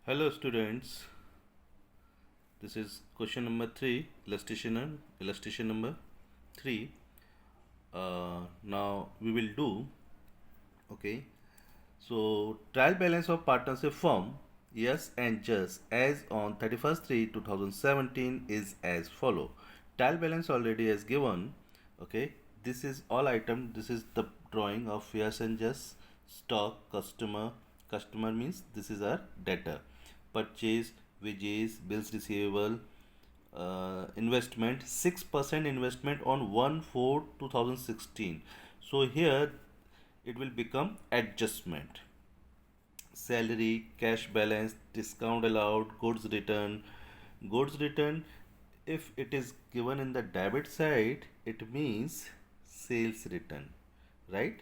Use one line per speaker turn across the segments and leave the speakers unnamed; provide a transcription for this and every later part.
Hello students, this is question number 3, illustration number 3. Now we will do, okay, so trial balance of partnership firm, yes and just as on 31st 3 2017 is as follow. Trial balance already as given, okay, this is all item, this is the drawing of yes and just stock customer means this is our debtor, purchase, wages, bills receivable, investment 6% investment on 1 4 2016. So here it will become adjustment. Salary, cash balance, discount allowed, goods return. If it is given in the debit side, it means sales return, right?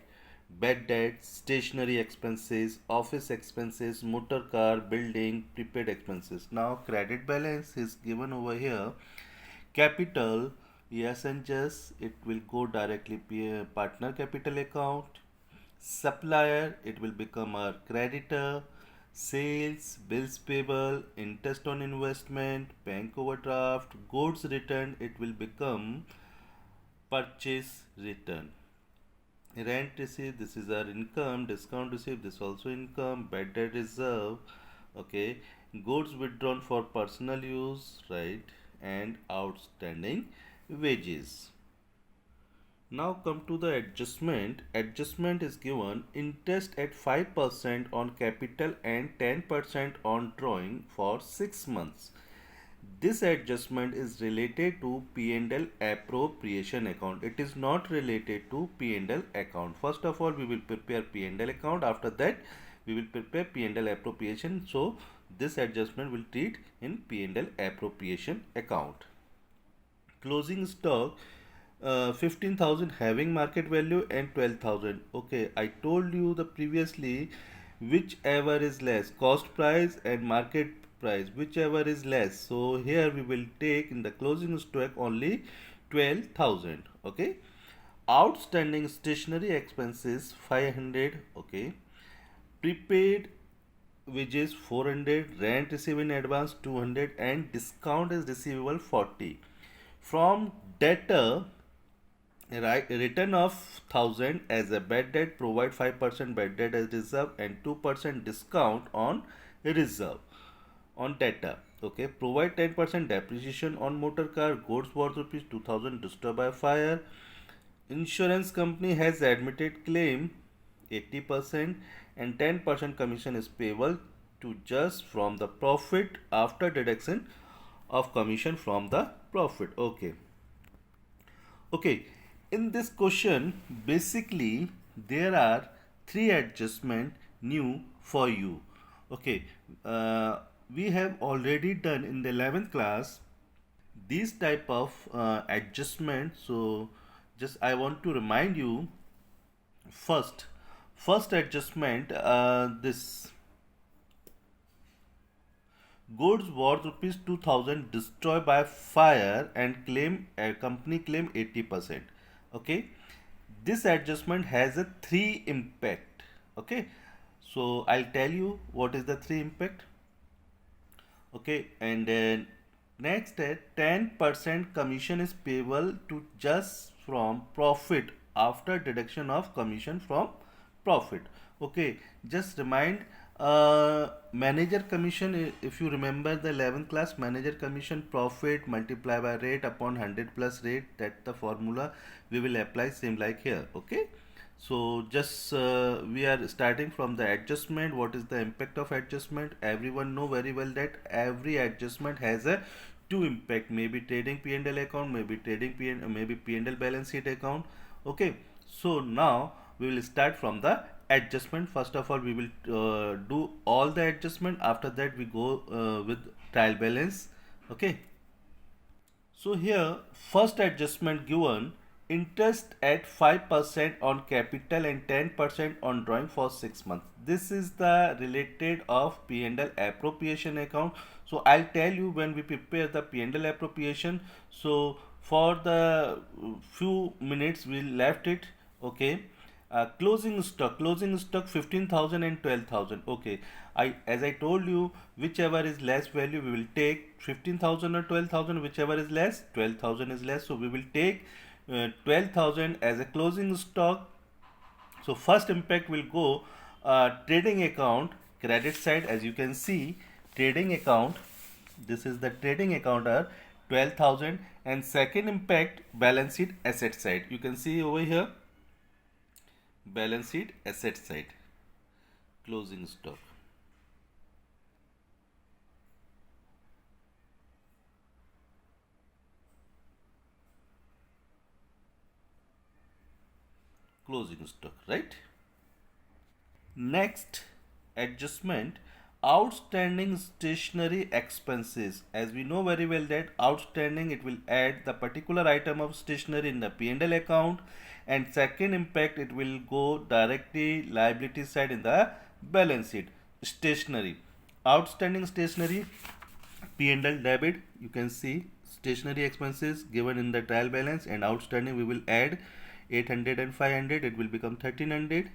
Bad debt, stationery expenses, office expenses, motor car, building, prepaid expenses. Now credit balance is given over here. Capital, yes and just it will go directly partner capital account. Supplier, it will become our creditor. Sales, bills payable, interest on investment, bank overdraft, goods return, it will become purchase return. Rent received, this is our income. Discount received, this also income. Bad debt reserve, okay. Goods withdrawn for personal use, right? And outstanding wages. Now come to the adjustment. Adjustment is given interest at 5% on capital and 10% on drawing for 6 months. This adjustment is related to P&L appropriation account. It is not related to P&L account. First of all, we will prepare P&L account. After that, we will prepare P&L appropriation. So, this adjustment will treat in P&L appropriation account. Closing stock 15,000 having market value and 12,000. Okay, I told you the previously whichever is less, cost price and market price, whichever is less. So here we will take in the closing stock only 12,000. Okay, outstanding stationery expenses 500. Okay, prepaid wages 400, rent received in advance 200, and discount is receivable 40. From debtor, right, return of 1000 as a bad debt, provide 5% bad debt as reserve and 2% discount on reserve on debtor. Okay, provide 10% depreciation on motor car, goods worth rupees 2000 destroyed by fire. Insurance company has admitted claim 80% and 10% commission is payable to just from the profit after deduction of commission from the profit. Okay. Okay, in this question, basically there are three adjustment new for you. Okay, we have already done in the 11th class these type of adjustment. So, just I want to remind you first, first adjustment this goods worth rupees 2000 destroyed by fire and claim company claim 80%. Okay, this adjustment has a three impact. Okay, so I'll tell you what is the three impact. Okay, and then next 10% commission is payable to just from profit after deduction of commission from profit. Okay, just remind manager commission, if you remember the 11th class, manager commission profit multiply by rate upon 100 plus rate, that the formula we will apply same like here. Okay, so just we are starting from the adjustment. What is the impact of adjustment? Everyone know very well that every adjustment has a two impact, maybe trading P&L account, maybe trading maybe P&L balance sheet account. Okay, so now we will start from the adjustment. First of all, we will do all the adjustment. After that, we go with trial balance. Okay, so here first adjustment given interest at 5% on capital and 10% on drawing for 6 months. This is the related of P&L appropriation account. So I'll tell you when we prepare the P&L appropriation. So for the few minutes we left it. Okay, Closing stock 15,000 and 12,000. Okay, as I told you, whichever is less value we will take 15,000 or 12,000, whichever is less 12,000 is less, so we will take 12,000 as a closing stock. So first impact will go trading account credit side. As you can see, trading account, this is the trading account are 12,000, and second impact balance sheet asset side. You can see over here balance sheet asset side closing stock. Closing stock, right? Next adjustment, outstanding stationery expenses. As we know very well that outstanding, it will add the particular item of stationery in the P&L account, and second impact, it will go directly liability side in the balance sheet. Stationery, outstanding stationery, P&L debit. You can see stationery expenses given in the trial balance, and outstanding we will add 800 and 500, it will become 1300.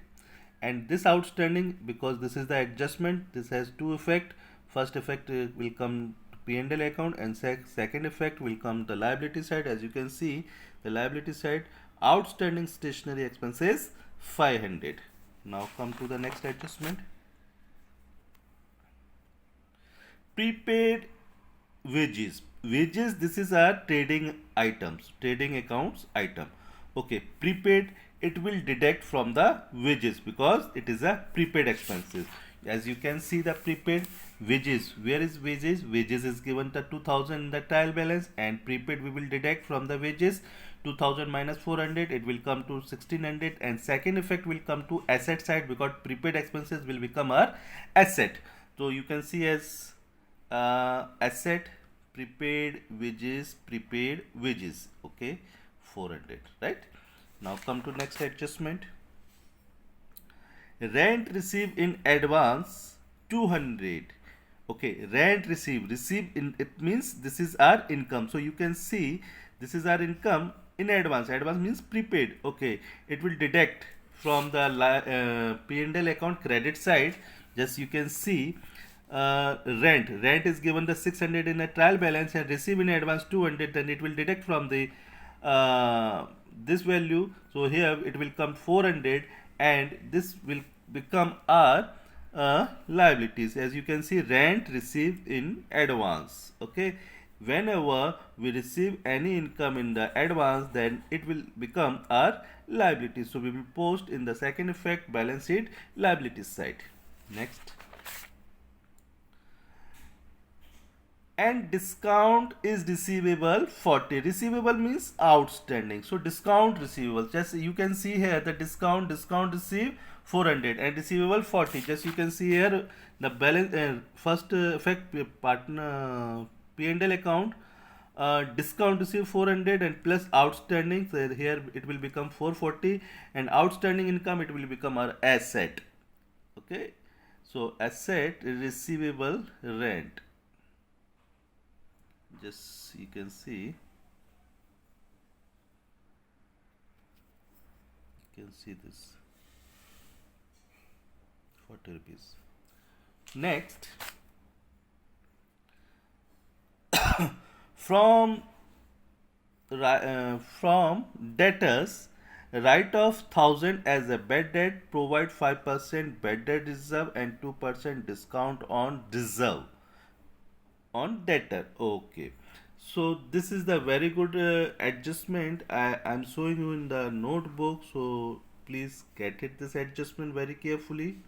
And this outstanding, because this is the adjustment, this has two effect. First effect will come to P&L account, and second effect will come the liability side. As you can see, the liability side outstanding stationery expenses 500. Now come to the next adjustment. Prepaid wages. This is our trading items, trading accounts item. Okay, prepaid, it will deduct from the wages because it is a prepaid expenses. As you can see, the prepaid wages, where is wages? Wages is given the 2000 in the trial balance, and prepaid we will deduct from the wages 2000 minus 400, it will come to 1600. And second effect will come to asset side because prepaid expenses will become our asset. So you can see as asset, prepaid wages, okay, 400, right? Now come to next adjustment. Rent received in advance 200. Okay, rent received in, it means this is our income. So you can see this is our income in advance. Advance means prepaid. Okay, it will deduct from the P&L account credit side. Just you can see rent is given the 600 in a trial balance and receive in advance 200, then it will deduct from the this value. So here it will come 400, and this will become our liabilities. As you can see, rent received in advance. Okay, whenever we receive any income in the advance, then it will become our liability. So we will post in the second effect balance sheet liabilities side. Next. And discount is receivable 40. Receivable means outstanding. So discount receivable, just you can see here the discount receive 400 and receivable 40. Just you can see here the balance first effect partner P&L account, discount receive 400 and plus outstanding, so here it will become 440, and outstanding income it will become our asset. Okay, so asset receivable rent. Just you can see this 40 rupees. Next, from debtors, write off 1000 as a bad debt, provide 5% bad debt reserve and 2% discount on reserve on debtor. Okay, so this is the very good adjustment I'm showing you in the notebook, so please get it this adjustment very carefully.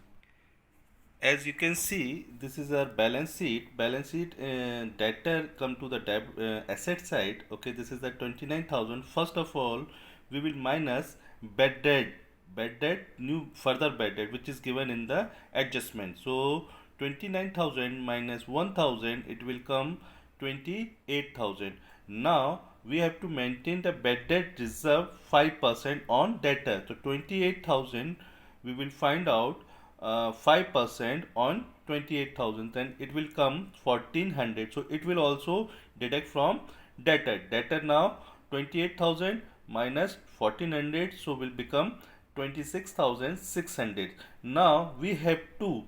As you can see, this is our balance sheet. Debtor come to the asset side. Okay, this is the 29,000. First of all, we will minus bad debt, new further bad debt, which is given in the adjustment. So 29,000 minus 1,000, it will come 28,000. Now we have to maintain the bad debt reserve 5% on debtor. So 28,000 we will find out 5% on 28,000, then it will come 1400. So it will also deduct from debtor. Now 28,000 minus 1400, so will become 26,600. Now we have to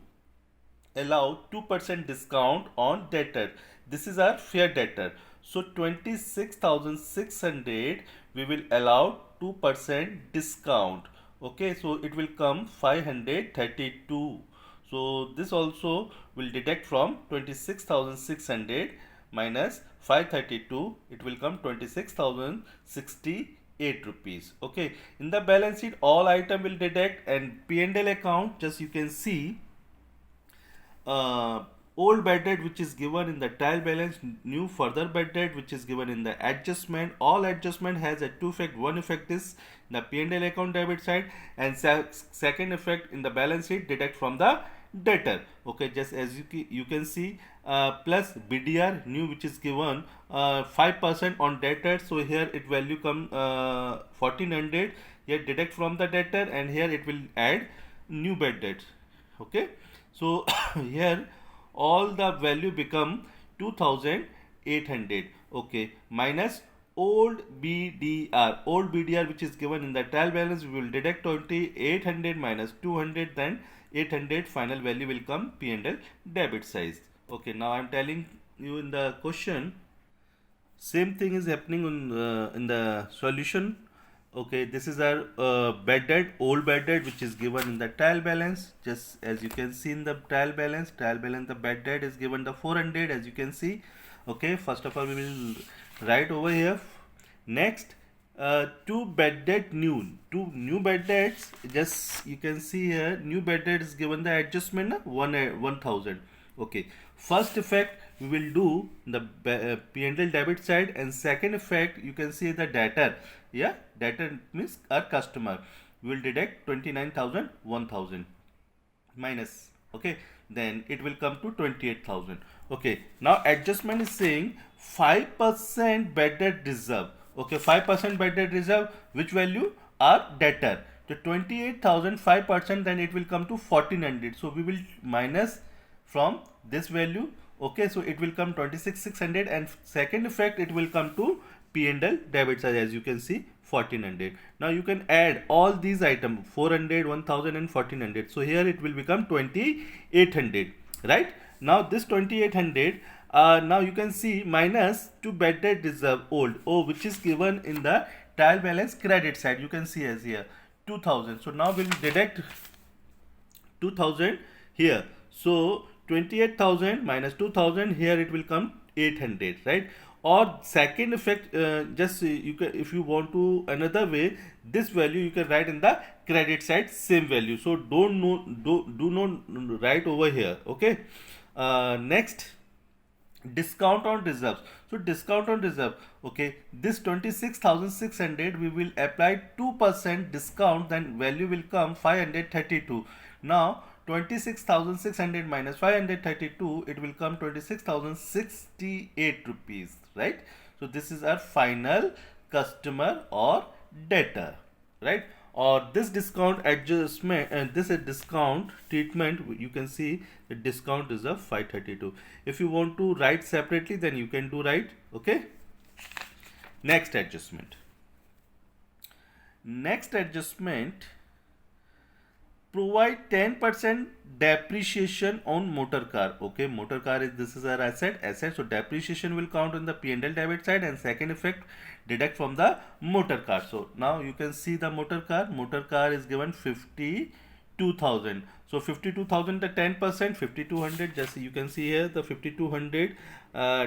allow 2% discount on debtor. This is our fair debtor. So 26,600 we will allow 2% discount. Okay, so it will come 532. So this also will deduct from 26,600 minus 532. It will come 26,068 rupees. Okay, in the balance sheet all item will deduct, and P&L account, just you can see old bad debt which is given in the trial balance, new further bad debt which is given in the adjustment. All adjustment has a two effect. One effect is the P&L account debit side, and second effect in the balance sheet deduct from the debtor. Okay, just as you can see, plus BDR new which is given 5% on debtor. So here it value come 1400, here deduct from the debtor, and here it will add new bad debt. Okay, so here all the value become 2800. Okay, minus old BDR which is given in the trial balance, we will deduct 2800 minus 200, then 800, final value will come P&L debit side. Okay, now I am telling you in the question, same thing is happening in the solution. Okay, this is our bad debt, old bad debt which is given in the trial balance. Just as you can see in the trial balance, the bad debt is given the 400, as you can see. Okay, first of all we will write over here. Next, two new bad debts. Just you can see here, new bad debt is given the adjustment 1000. Okay, first effect we will do the P&L debit side, and second effect you can see the debtor. Yeah, debtor means our customer. We will deduct 29,000, 1000 minus. Okay, then it will come to 28,000. Okay, now adjustment is saying 5% bad debt reserve. Okay, 5% bad debt reserve, which value? Our debtor. So 28,000, 5%, then it will come to 1400. So we will minus from this value. Okay, so it will come 26,600, and second effect it will come to P&L debit side, as you can see 1400. Now you can add all these items 400, 1000 and 1400. So here it will become 2800, right? Now this 2800, now you can see minus to bad debt reserve old, which is given in the trial balance credit side. You can see as here 2000. So now we'll deduct 2000 here. So 28,000 minus 2000, here it will come 800, right? Or second effect, just you can, if you want to another way, this value you can write in the credit side, same value. So do not write over here. Okay, next, discount on reserves. So discount on reserve. Okay, this 26,600 we will apply 2% discount, then value will come 532. Now 26,600 minus 532, it will come 26,068 rupees, right? So this is our final customer or debtor, right? Or this discount adjustment, and this is discount treatment, you can see the discount is of 532. If you want to write separately, then you can do write. Okay, next adjustment. Provide 10% depreciation on motor car. Okay, motor car is, this is our asset. So depreciation will count on the P&L debit side, and second effect deduct from the motor car. So now you can see the motor car is given 52,000. So 52,000 the 10%, 5200, just you can see here the 5200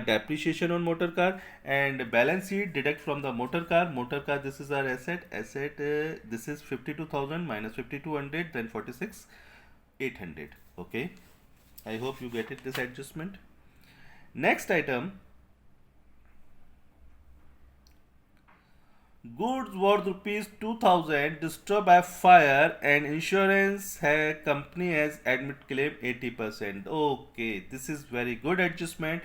depreciation on motor car, and balance sheet deduct from the motor car. This is our asset. This is 52,000 minus 5200, then 46,800. Okay, I hope you get it, this adjustment. Next item, goods worth rupees 2000 disturbed by fire, and insurance company has admit claim 80%. Okay, this is very good adjustment.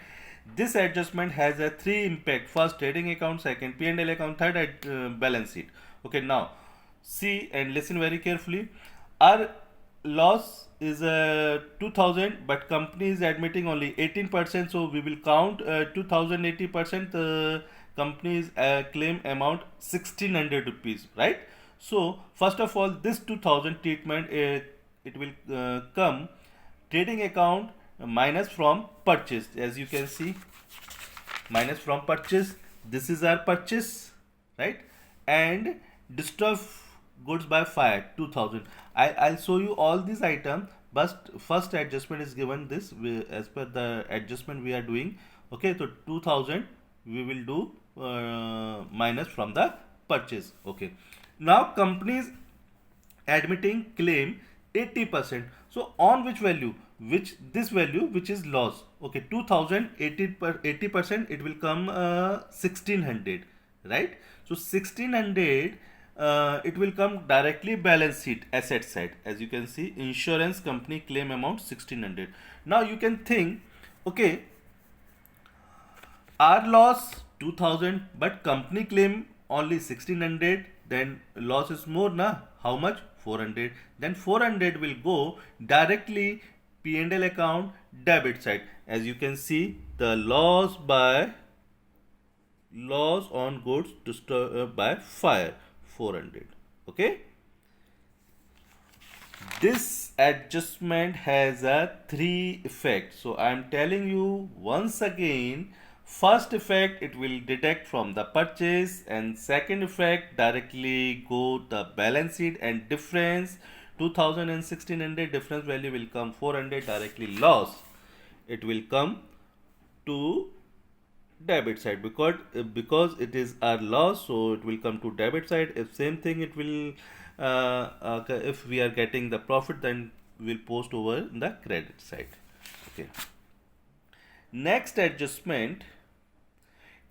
This adjustment has a three impact: first trading account, second P&L account, third balance sheet. Okay, now see and listen very carefully. Our loss is 2000, but company is admitting only 18%, so we will count 2080%. Company's claim amount 1600 rupees, right? So first of all, this 2000 treatment, it will come trading account minus from purchase. As you can see, minus from purchase, this is our purchase, right? And destroy goods by fire 2000. I'll show you all these items, but first adjustment is given this as per the adjustment we are doing. Okay, so 2000 we will do minus from the purchase. Okay, now companies admitting claim 80%. So on which value, which this value which is loss. Okay, 2000 80%, it will come 1600, right? So 1600, it will come directly balance sheet asset side. As you can see, insurance company claim amount 1600. Now you can think, okay, our loss 2000, but company claim only 1600, then loss is more na. How much? 400. Then 400 will go directly P&L account debit side. As you can see, the loss on goods destroyed by fire 400. Okay, this adjustment has a three effect. So I am telling you once again, first effect it will deduct from the purchase, and second effect directly go the balance sheet, and difference 2000 and 1600 difference value will come 400 directly loss. It will come to debit side because it is our loss, so it will come to debit side. If same thing, it will if we are getting the profit, then we'll post over the credit side. Okay, next adjustment,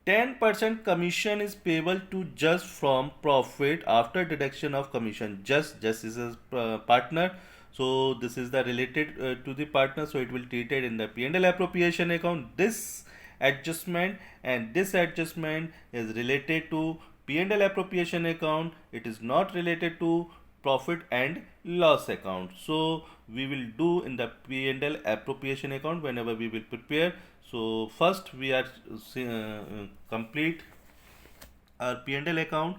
10% commission is payable to just from profit after deduction of commission. Just is a partner, so this is the related to the partner, so it will treated in the P&L appropriation account. This adjustment and this adjustment is related to P&L appropriation account. It is not related to profit and loss account. So we will do in the P&L appropriation account whenever we will prepare. So first we are complete our P&L account.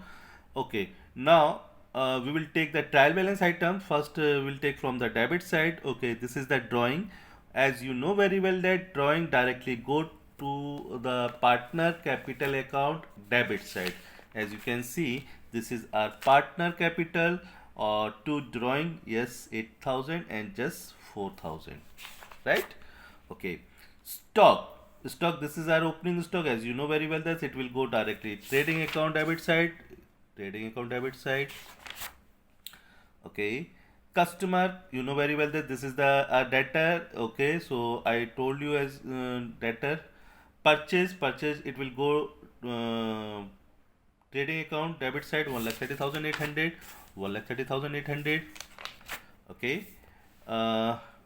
Okay, now we will take the trial balance item. First we'll take from the debit side. Okay, this is the drawing. As you know very well that drawing directly go to the partner capital account debit side. As you can see, this is our partner capital, or to drawing, yes, 8000 and just 4000, right? Okay, stock, this is our opening stock. As you know very well that it will go directly trading account debit side. Okay, customer, you know very well that this is the debtor. Okay, so I told you as debtor. Purchase, it will go trading account debit side 1,30,800, 1,30,800. Okay,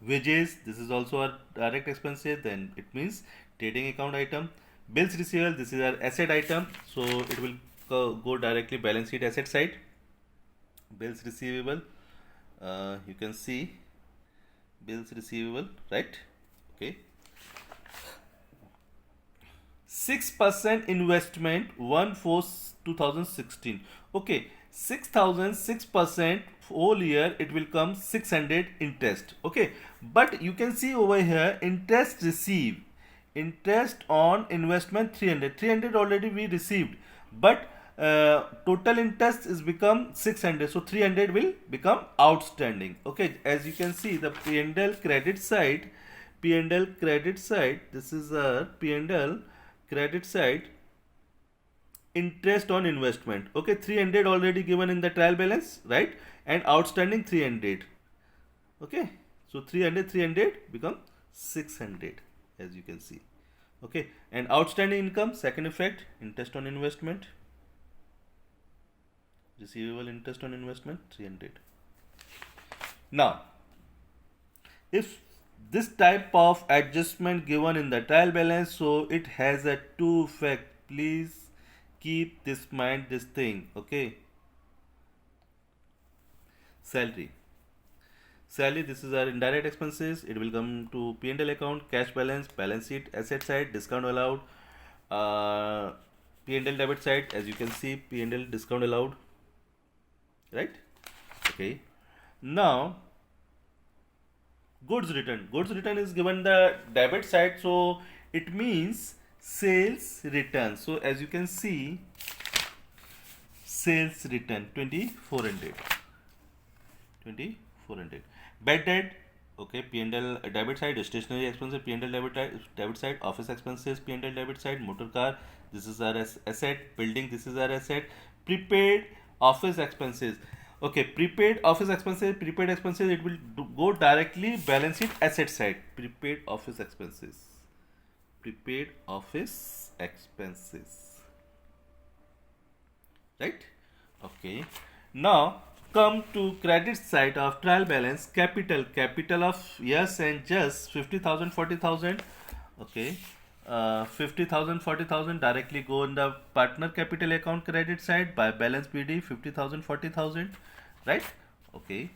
wages, this is also our direct expenses, then it means trading account item. Bills receivable, this is our asset item, so it will go directly balance sheet asset side. Bills receivable, you can see bills receivable, right? Okay, 6% investment 1/4/2016. Okay, 6,000, 6% whole year, it will come 600 interest. Okay, but you can see over here interest received, interest on investment 300 already we received, but total interest is become 600, so 300 will become outstanding. Okay, as you can see the P&L credit side, this is our P&L credit side, interest on investment. Okay, 300 already given in the trial balance, right? And outstanding 300. Okay, so 300 become 600, as you can see. Okay, and outstanding income, second effect, interest on investment, receivable interest on investment 300. Now, if this type of adjustment given in the trial balance, so it has a two effect. Please keep this mind, this thing. Okay, salary, this is our indirect expenses. It will come to P&L account, cash balance, balance sheet, asset side, discount allowed, P&L debit side. As you can see, P&L discount allowed. right? Okay. Now goods return is given the debit side, so it means sales return. So as you can see, sales return 2400. Bad debt, okay, P&L debit side, stationery expenses, P&L debit side, office expenses, P&L debit side, motor car, this is our asset, building, this is our asset, prepaid office expenses. Okay, prepaid expenses, it will go directly balance sheet asset side. Prepaid office expenses, right? Okay. Now come to credit side of trial balance. Capital of yes and just 50,000, 40,000. Okay. 50,000, 40,000 directly go in the partner capital account credit side by balance BD 50,000, 40,000, right? Okay.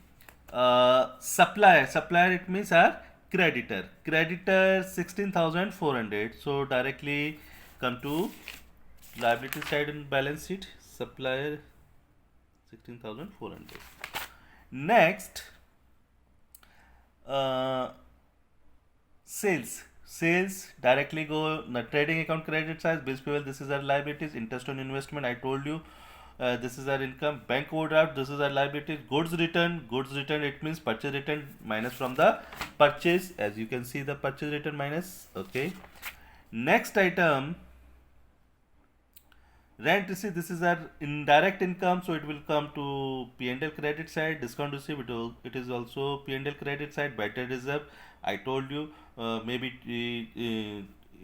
Supplier it means our creditor 16,400, so directly come to liability side and balance sheet. Supplier 16,400. Next, uh, sales directly go the trading account credit side. Bills payable, this is our liabilities. Interest on investment, I told you, this is our income. Bank overdraft, this is our liabilities. Goods return, it means purchase return minus from the purchase. As you can see, the purchase return minus. Okay. Next item, rent receipt, this is our indirect income, so it will come to P&L credit side. Discount receipt, it is also P&L credit side. Bad debt reserve, I told you, maybe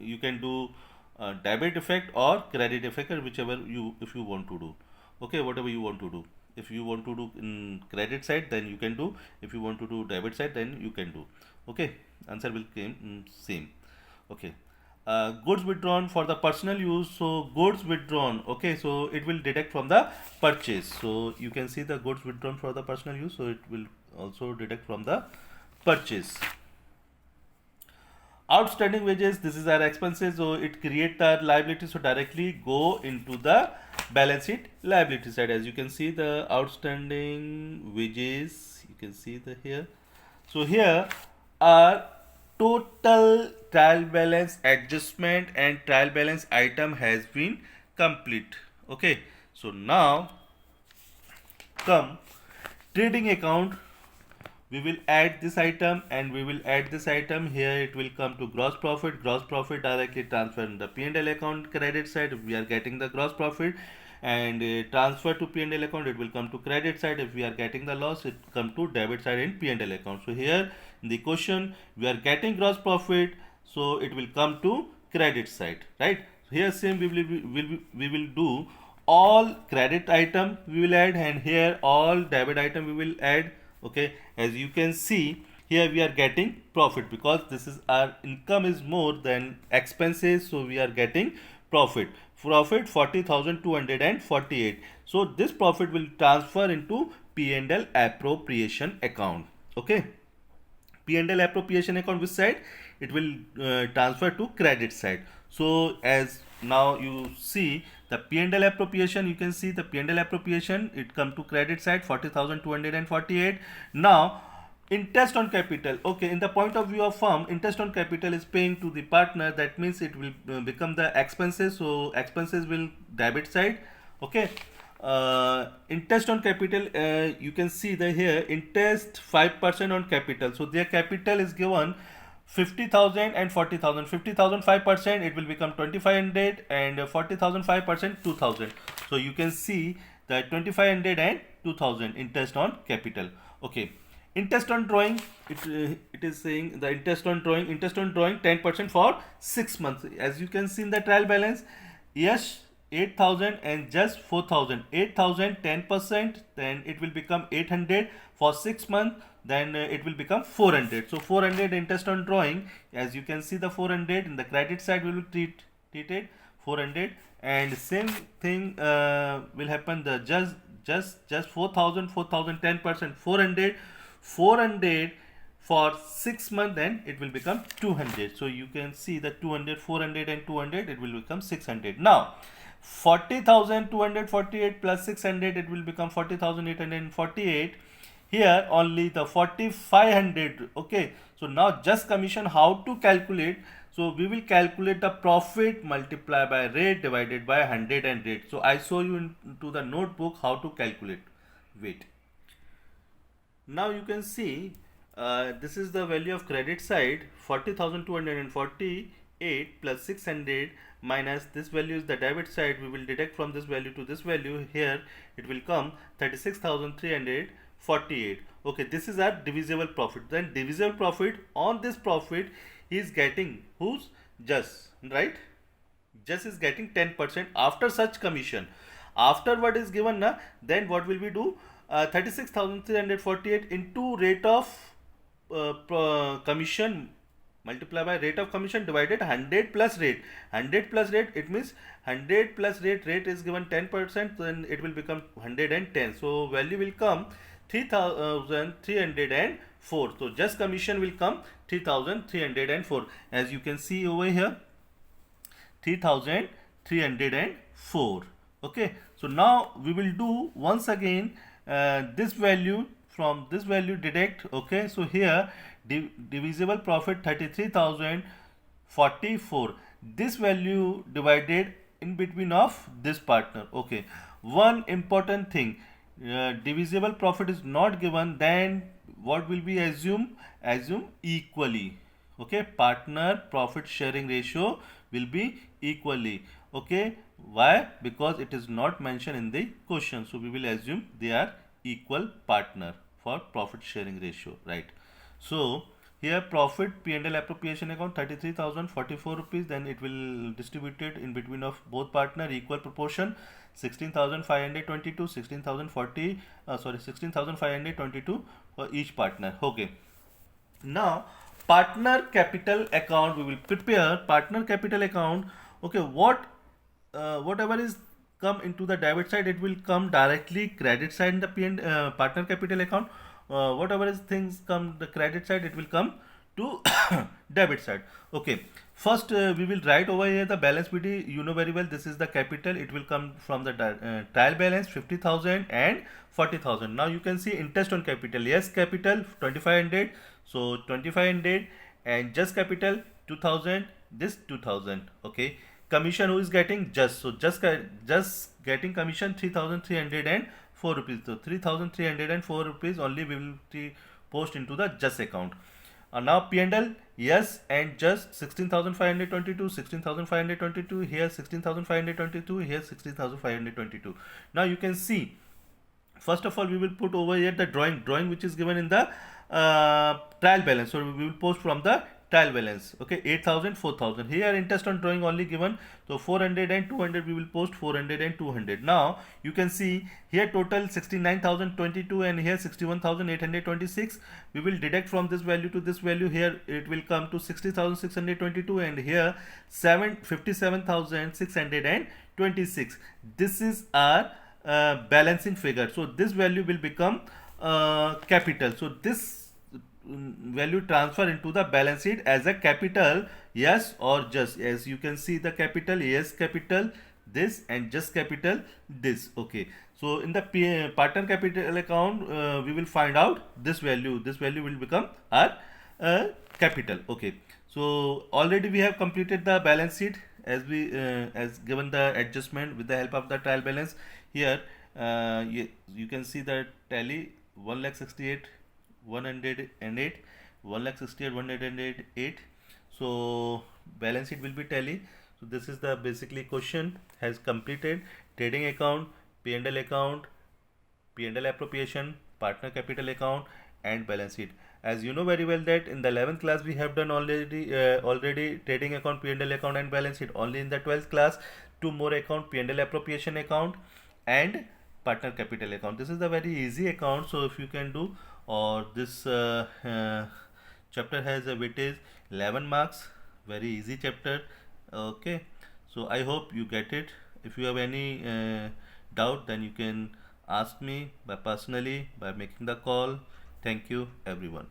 you can do debit effect or credit effect, or whichever you, if you want to do. Okay, whatever you want to do. If you want to do in credit side, then you can do. If you want to do debit side, then you can do. Okay, answer will came same. Okay. Goods withdrawn for the personal use, so goods withdrawn, okay, so it will deduct from the purchase. So you can see the goods withdrawn for the personal use, so it will also deduct from the purchase. Outstanding wages, this is our expenses, so it create our liability, so directly go into the balance sheet liability side. As you can see, the outstanding wages, you can see the here. So here our total trial balance adjustment and trial balance item has been complete. Okay, so now come trading account, we will add this item and we will add this item. Here it will come to gross profit directly transfer in the P&L account credit side if we are getting the gross profit, and transfer to P&L account, it will come to credit side. If we are getting the loss, it come to debit side in P&L account. So here in the question we are getting gross profit, so it will come to credit side, right? Here same we will do all credit item we will add, and here all debit item we will add. Okay, as you can see here we are getting profit because this is our income is more than expenses, so we are getting profit 40,248. So this profit will transfer into P&L appropriation account. Okay, P&L appropriation account, which side it will transfer to credit side. So as now you see the P&L appropriation, you can see the P&L appropriation, it come to credit side 40,248. Now interest on capital, okay, in the point of view of firm, interest on capital is paying to the partner, that means it will become the expenses, so expenses will debit side. Okay, interest on capital, you can see the here interest 5% on capital, so their capital is given 50,000 and 40,000. 50,000 5%, it will become 2,500, and 40,000 5%, 2,000. So you can see that 2,500 and 2,000 interest on capital. Okay, interest on drawing, it is saying the interest on drawing 10% for 6 months. As you can see in the trial balance, yes, 8,000 and just 4,000. 8,000 10%, then it will become 800 for 6 months, then it will become 400. So 400 interest on drawing, as you can see the 400 in the credit side we will treat it 400, and same thing will happen the just 4,000 10%, 400 For 6 months, then it will become 200. So you can see that 200, 400 and 200, it will become 600. Now 40,248 plus 600, it will become 40,848. Here only the 4,500. Okay, so now just commission, how to calculate? So we will calculate the profit multiply by rate divided by 100 and rate. So I show you into the notebook how to calculate. Wait. Now you can see this is the value of credit side, 40,248 plus 600 minus this value is the debit side. We will deduct from this value to this value. Here it will come 36,348. Okay, this is our divisible profit. Then divisible profit, on this profit he is getting who's just, right? Just is getting 10% after such commission. After what is given na, then what will we do? 36,348 into rate of commission multiply by rate of commission divided 100 plus rate. 100 plus rate, it means 100 plus rate is given 10%, then it will become 110. So value will come 3,304. So just commission will come 3,304. As you can see over here, 3,304. Okay, so now we will do once again this value, from this value deduct. Okay, so here divisible profit 33,044, this value divided in between of this partner. Okay, one important thing, divisible profit is not given, then what will we assume equally. Okay, partner profit sharing ratio will be equally. Okay, why? Because it is not mentioned in the question, so we will assume they are equal partner for profit sharing ratio, right? So here profit P&L appropriation account 33,044 rupees, then it will distributed in between of both partner equal proportion, 16,522, 16,522 for each partner. Okay, now partner capital account, we will prepare partner capital account. Okay, whatever is come into the debit side, it will come directly credit side in the partner capital account. Whatever is things come the credit side, it will come to debit side. Okay, first we will write over here the balance PD. You know very well, this is the capital, it will come from the trial balance 50,000 and 40,000. Now you can see interest on capital, yes, capital 2,500, so 2,500, and just capital 2,000, this 2,000. Okay, commission who is getting just, so just getting commission 3,304 rupees. So 3,304 rupees only we will post into the just account. Now P&L, yes, and just 16,522, 16,522, here 16,522, here 16,522. Now you can see, first of all we will put over here the drawing which is given in the trial balance. So we will post from the trial balance. Okay, 8,000, 4,000. Here interest on drawing only given, so 400 and 200 we will post 400 and 200. Now you can see here total 69,022 and here 61,826. We will deduct from this value to this value. Here it will come to 60,622 and here 57,626. This is our balancing figure. So this value will become capital. So this value transfer into the balance sheet as a capital, yes or just. As you can see the capital, yes capital this, and just capital this. Okay, so in the partner capital account we will find out this value will become our capital. Okay, so already we have completed the balance sheet as we as given the adjustment with the help of the trial balance. Here you can see the tally 1,68,108, 1,68,108. So balance sheet will be tally. So this is the basically question has completed: trading account, P&L account, P&L appropriation, partner capital account, and balance sheet. As you know very well that in the 11th class we have done already trading account, P&L account, and balance sheet. Only in the 12th class 2 more account, P&L appropriation account and partner capital account. This is the very easy account, so if you can do, or this chapter has a weightage 11 marks, very easy chapter. Okay, so I hope you get it. If you have any doubt, then you can ask me by personally by making the call. Thank you everyone.